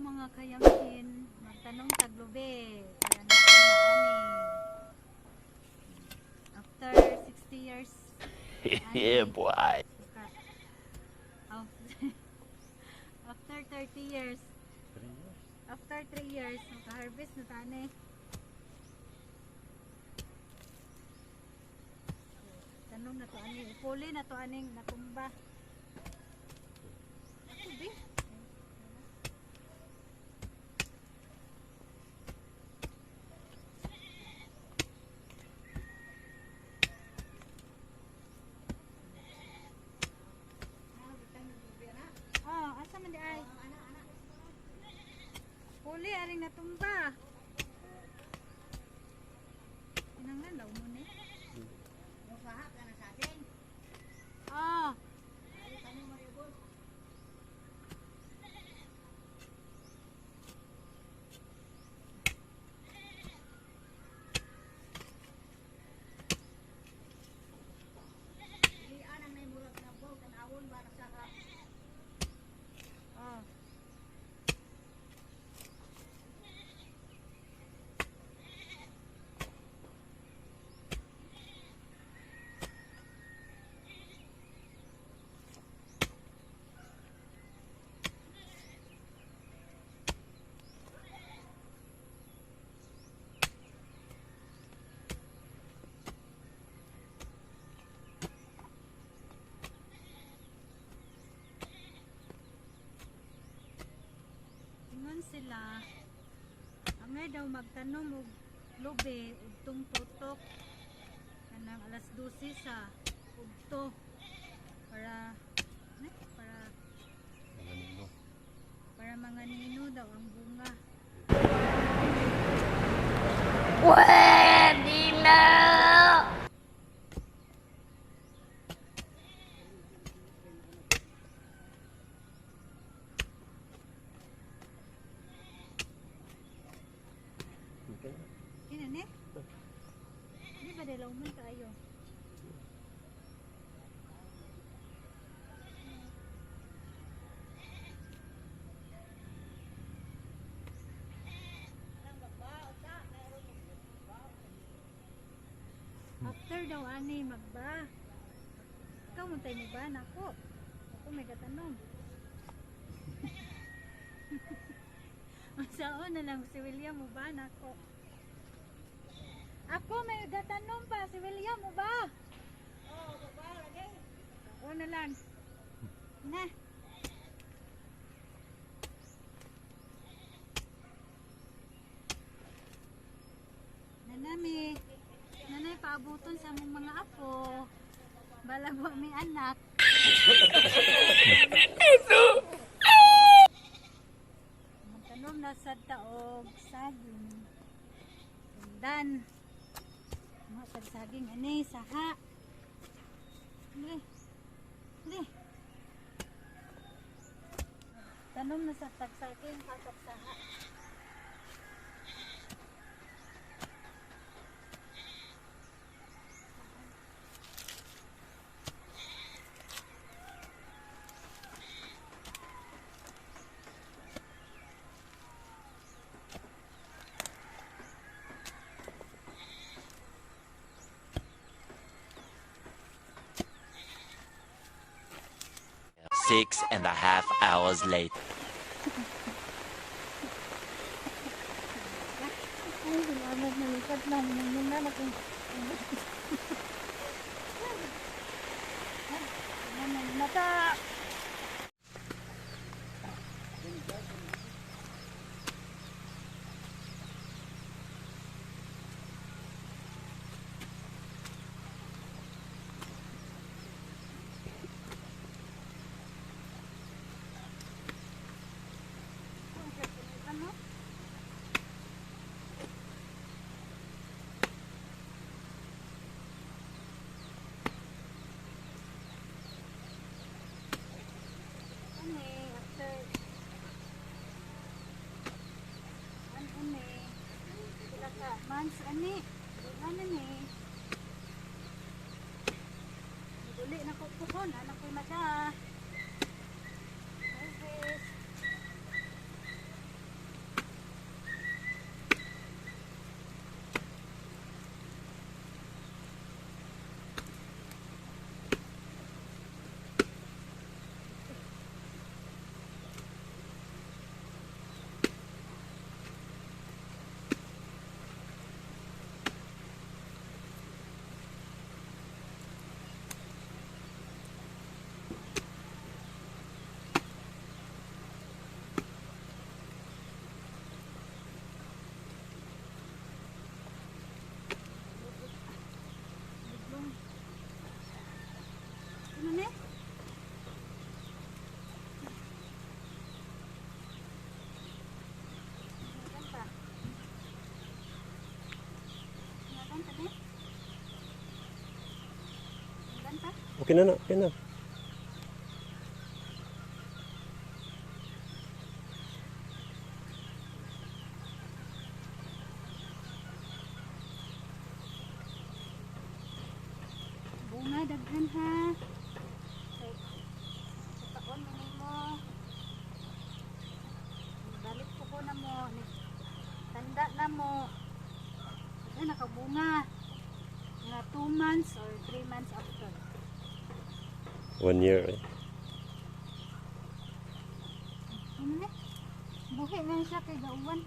mga kayangkin, magtanong taglobe para natin maani. After 60 years, Yeah, boy. Oh, after 30 years, after 3 years, maka-harvest na tani. Tanong na to ani, ipuli na to aning natumba. Ako be? Asa man di ay? Puli aring natumba. Kinanglan daw mo ni. Ah. Sila angay daw magtanom og lobe ugtong tutok kanang alas 12 sa ugto para mga nino daw ang bunga. Pwede na! Kina ni? Di ba dalaw man kayo? After daw ani magba. Ikaw mo tayo ba nako? Ako may katanong. Saan na lang si William mo ba nako? Ako may gatanong pa si William mo ba? Oo, ba lagi. Ako na lang. Na. Nanami. Nanay paabuton sa among mga apo. Balag wa may anak. Magtanom na sa taog saging. Dan. Mga pagsaging ani saha. Li. Tanom na sa tagsaging kakap saha. Six and a half hours later. Ay, salamat na lipat lang. Nang nanak ko. Mata. Months ani. Ano ni? Uli na ko pukon, anak ko mata. Harvest. Okay na na, okay na. Bunga, daghan ha. Okay. Taon mo mo. Balik ko na mo. Tanda na mo. Ay, nakabunga. Mga 2 months or 3 months after. 1 year eh. Ano na? Buhi na siya kay gauwan.